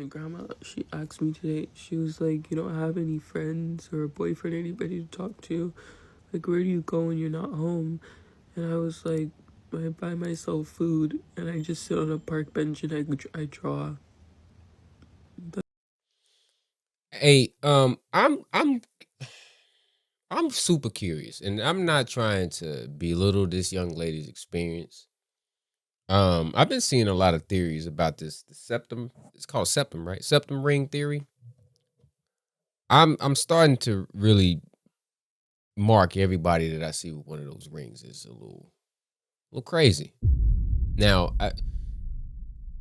My grandma, she asked me today, she was like, you don't have any friends or a boyfriend, anybody to talk to? Like, where do you go when you're not home? And I was like, I buy myself food and I just sit on a park bench and I draw. Hey, I'm super curious, and I'm not trying to belittle this young lady's experience. I've been seeing a lot of theories about this. The septum, it's called septum, right? Septum ring theory. I'm starting to really mark everybody that I see with one of those rings is a little crazy. Now,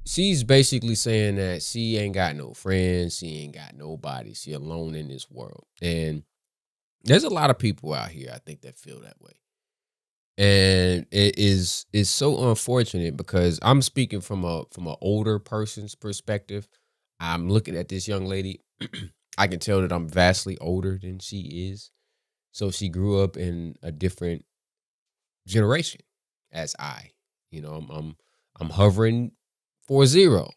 she's basically saying that she ain't got no friends, she ain't got nobody, she alone in this world, and there's a lot of people out here I think that feel that way. And it is so unfortunate because I'm speaking from a older person's perspective. I'm looking at this young lady. I can tell that I'm vastly older than she is. So she grew up in a different generation as I. I'm hovering for zero.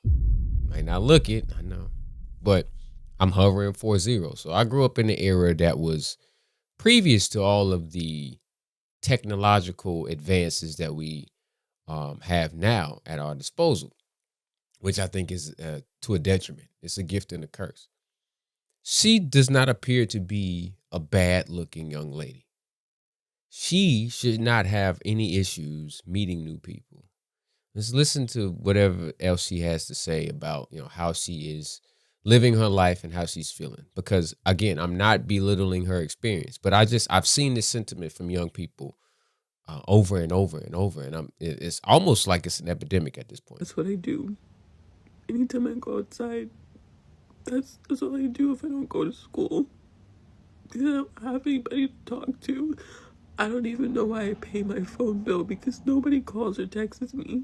Might not look it, I know, but I'm hovering for zero. So I grew up in the era that was previous to all of the technological advances that we have now at our disposal, which I think is to a detriment. It's a gift and a curse. She does not appear to be a bad looking young lady. She should not have any issues meeting new people. Let's listen to whatever else she has to say about how she is living her life and how she's feeling. Because again, I'm not belittling her experience, but I've seen this sentiment from young people over and over and over, and it's almost like it's an epidemic at this point. That's what I do. Anytime I go outside, that's all I do if I don't go to school. Because I don't have anybody to talk to. I don't even know why I pay my phone bill because nobody calls or texts me.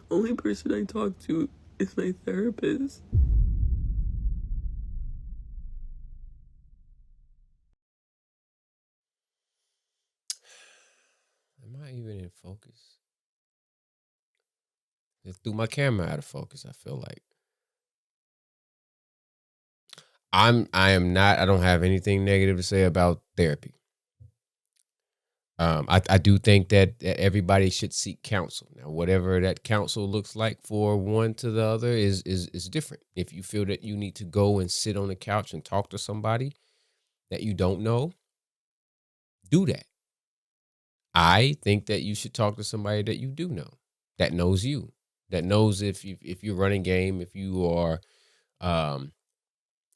Only person I talk to is my therapist. Am I even in focus? It threw my camera out of focus. I feel like I am not. I don't have anything negative to say about therapy. I do think that everybody should seek counsel. Now, whatever that counsel looks like for one to the other is different. If you feel that you need to go and sit on the couch and talk to somebody that you don't know, do that. I think that you should talk to somebody that you do know, that knows you, that knows if you're running game, um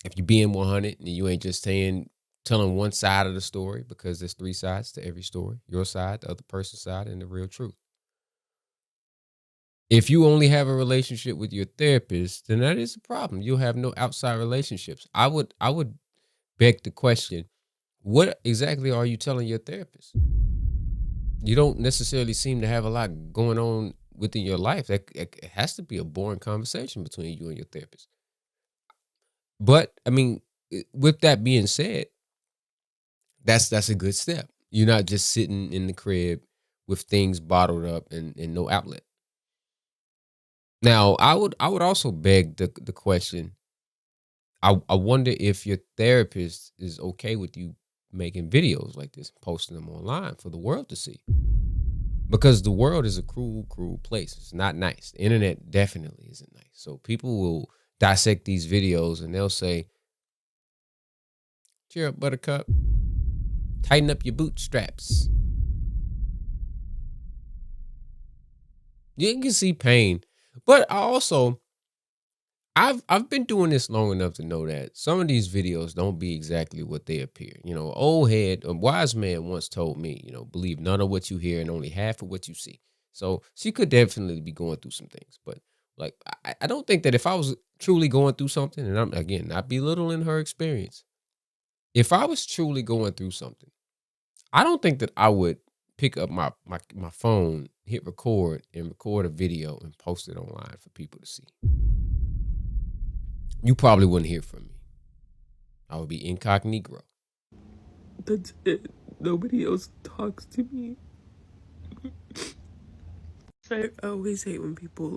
if you're being 100 and you ain't just telling one side of the story, because there's three sides to every story: your side, the other person's side, and the real truth. If you only have a relationship with your therapist, then that is a problem. You'll have no outside relationships. I would beg the question: what exactly are you telling your therapist? You don't necessarily seem to have a lot going on within your life. That it has to be a boring conversation between you and your therapist. But I mean, with that being said, that's a good step. You're not just sitting in the crib with things bottled up and no outlet. Now, I would also beg the question. I wonder if your therapist is okay with you making videos like this, posting them online for the world to see. Because the world is a cruel, cruel place. It's not nice. The internet definitely isn't nice. So people will dissect these videos and they'll say, "Cheer up, Buttercup. Tighten up your bootstraps." You can see pain, but I've been doing this long enough to know that some of these videos don't be exactly what they appear. A wise man once told me, believe none of what you hear and only half of what you see. So she could definitely be going through some things, but like I don't think that if I was truly going through something, and I'm again not belittling her experience, if I was truly going through something, I don't think that I would pick up my phone, hit record, and record a video and post it online for people to see. You probably wouldn't hear from me. I would be incognito. That's it. Nobody else talks to me. I always hate when people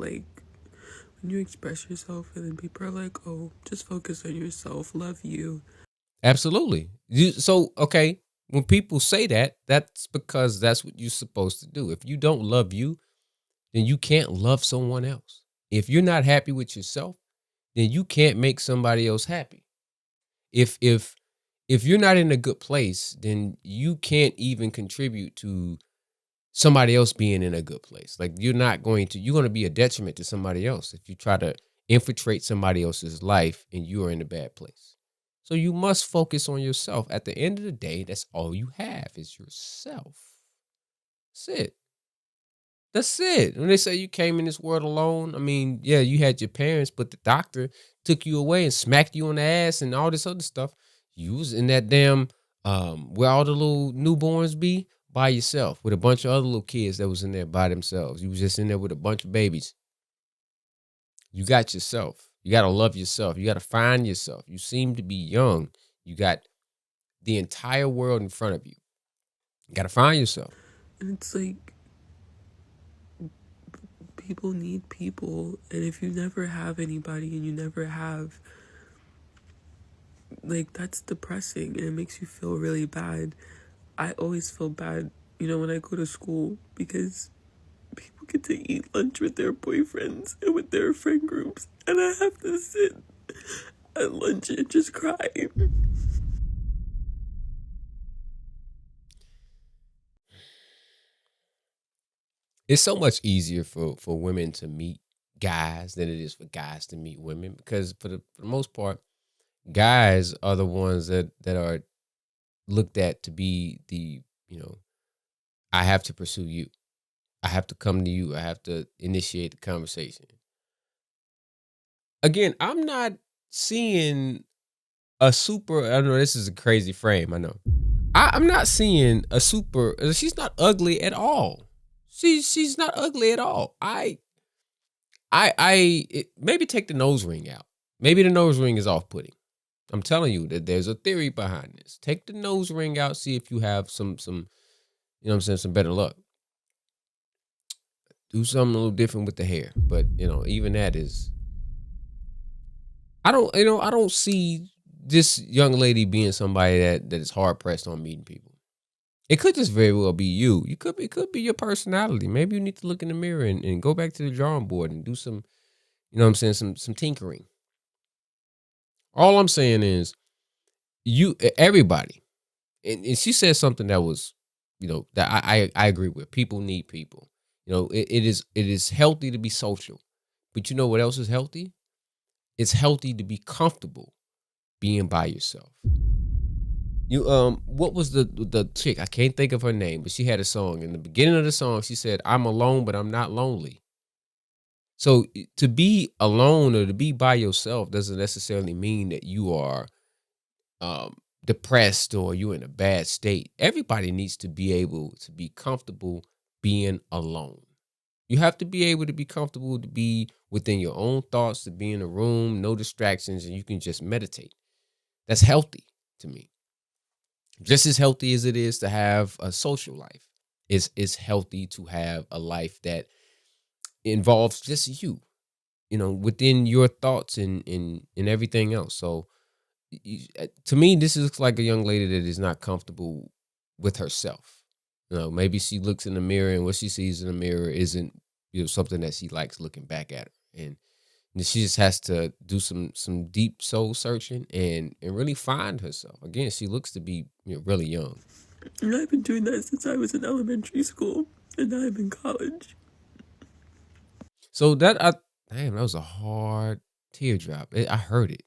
and you express yourself, and then people are like, oh, just focus on yourself, love you. Absolutely. So okay, when people say that, that's because that's what you're supposed to do. If you don't love you, then you can't love someone else. If you're not happy with yourself, then you can't make somebody else happy. If you're not in a good place, then you can't even contribute to somebody else being in a good place. Like you're going to be a detriment to somebody else if you try to infiltrate somebody else's life and you are in a bad place. So you must focus on yourself. At the end of the day, that's all you have is yourself. That's it. That's it. When they say you came in this world alone, I mean, yeah, you had your parents, but the doctor took you away and smacked you on the ass and all this other stuff. You was in that damn where all the little newborns be by yourself with a bunch of other little kids that was in there by themselves. You was just in there with a bunch of babies. You got yourself. You got to love yourself. You got to find yourself. You seem to be young. You got the entire world in front of you. You got to find yourself. And it's like, people need people, and if you never have anybody and you never have, like, that's depressing, and it makes you feel really bad. I always feel bad, when I go to school, because people get to eat lunch with their boyfriends and with their friend groups, and I have to sit at lunch and just cry. It's so much easier for women to meet guys than it is for guys to meet women because for the most part, guys are the ones that are looked at to be the, I have to pursue you. I have to come to you. I have to initiate the conversation. Again, I'm not seeing a super. I know this is a crazy frame. I know. I'm not seeing a super. She's not ugly at all. She's not ugly at all. Maybe take the nose ring out. Maybe the nose ring is off putting. I'm telling you that there's a theory behind this. Take the nose ring out. See if you have some. You know what I'm saying? Some better luck. Do something a little different with the hair, but even that is. I don't see this young lady being somebody that is hard pressed on meeting people. It could just very well be you. It could be your personality. Maybe you need to look in the mirror and go back to the drawing board and do some, you know what I'm saying, some tinkering. All I'm saying is everybody, and she said something that was, that I agree with. People need people. It is healthy to be social. But you know what else is healthy? It's healthy to be comfortable being by yourself. What was the chick? I can't think of her name, but she had a song. In the beginning of the song, she said, "I'm alone, but I'm not lonely." So to be alone or to be by yourself doesn't necessarily mean that you are depressed or you're in a bad state. Everybody needs to be able to be comfortable being alone. You have to be able to be comfortable to be within your own thoughts, to be in a room, no distractions, and you can just meditate. That's healthy to me. Just as healthy as it is to have a social life, it's healthy to have a life that involves just you, within your thoughts and everything else. So to me, this looks like a young lady that is not comfortable with herself. Maybe she looks in the mirror and what she sees in the mirror isn't, something that she likes looking back at her. And she just has to do some deep soul searching and really find herself. Again, she looks to be really young. I've been doing that since I was in elementary school, and now I'm in college. So damn, that was a hard teardrop. I heard it.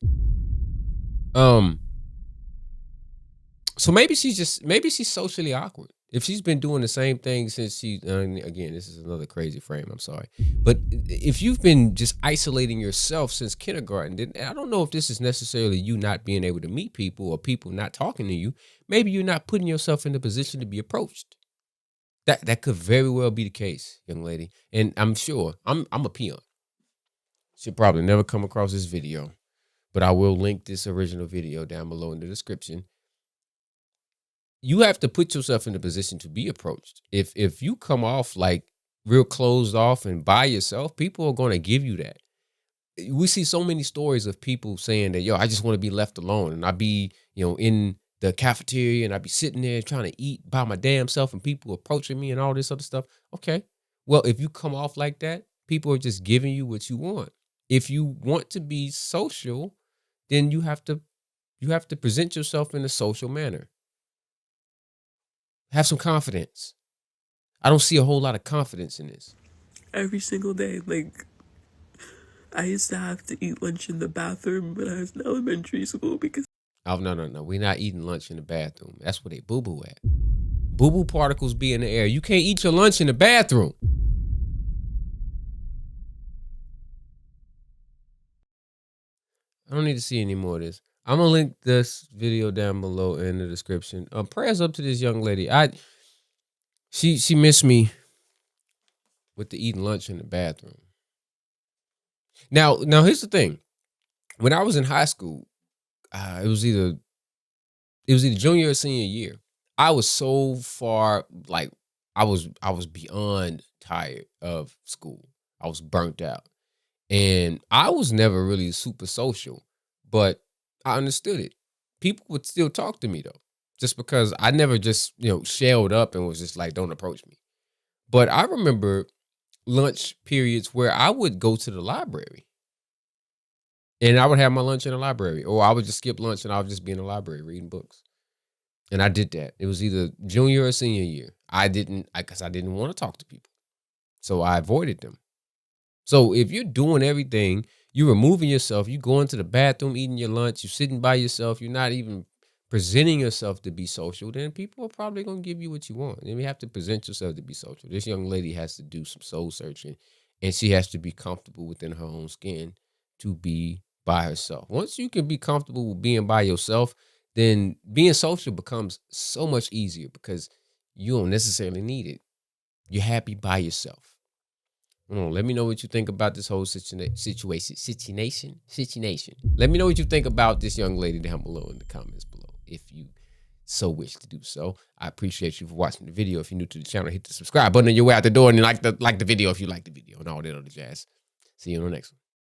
So maybe she's socially awkward. If she's been doing the same thing since again, this is another crazy frame. I'm sorry, but if you've been just isolating yourself since kindergarten, then I don't know if this is necessarily you not being able to meet people or people not talking to you. Maybe you're not putting yourself in a position to be approached. That could very well be the case, young lady. And I'm sure I'm a peon. She'll probably never come across this video, but I will link this original video down below in the description. You have to put yourself in a position to be approached. If you come off like real closed off and by yourself, people are going to give you that. we see so many stories of people saying that, yo, I just want to be left alone. And I be, in the cafeteria and I be sitting there trying to eat by my damn self and people approaching me and all this other stuff. Okay. Well, if you come off like that, people are just giving you what you want. If you want to be social, then you have to present yourself in a social manner. Have some confidence. I don't see a whole lot of confidence in this. Every single day, like, I used to have to eat lunch in the bathroom when I was in elementary school because Oh, no. We're not eating lunch in the bathroom. That's where they boo-boo at. Boo-boo particles be in the air. You can't eat your lunch in the bathroom. I don't need to see any more of this. I'm gonna link this video down below in the description. Prayers up to this young lady. She missed me with the eating lunch in the bathroom. Now here's the thing. When I was in high school, it was either junior or senior year. I was so far, like, I was beyond tired of school. I was burnt out. And I was never really super social, but I understood it. People would still talk to me though, just because I never just, shelled up and was just like, don't approach me. But I remember lunch periods where I would go to the library and I would have my lunch in the library, or I would just skip lunch and I would just be in the library reading books. And I did that. It was either junior or senior year. Because I didn't want to talk to people. So I avoided them. So if you're doing everything, you're removing yourself, you going to the bathroom, eating your lunch, you're sitting by yourself, you're not even presenting yourself to be social, then people are probably going to give you what you want. And you have to present yourself to be social. This young lady has to do some soul searching, and she has to be comfortable within her own skin to be by herself. Once you can be comfortable with being by yourself, then being social becomes so much easier because you don't necessarily need it. You're happy by yourself. Let me know what you think about this whole situation. Let me know what you think about this young lady down below in the comments below, if you so wish to do so. I appreciate you for watching the video. If you're new to the channel, hit the subscribe button on your way out the door, and like the video if you like the video and all that other jazz. See you on the next one.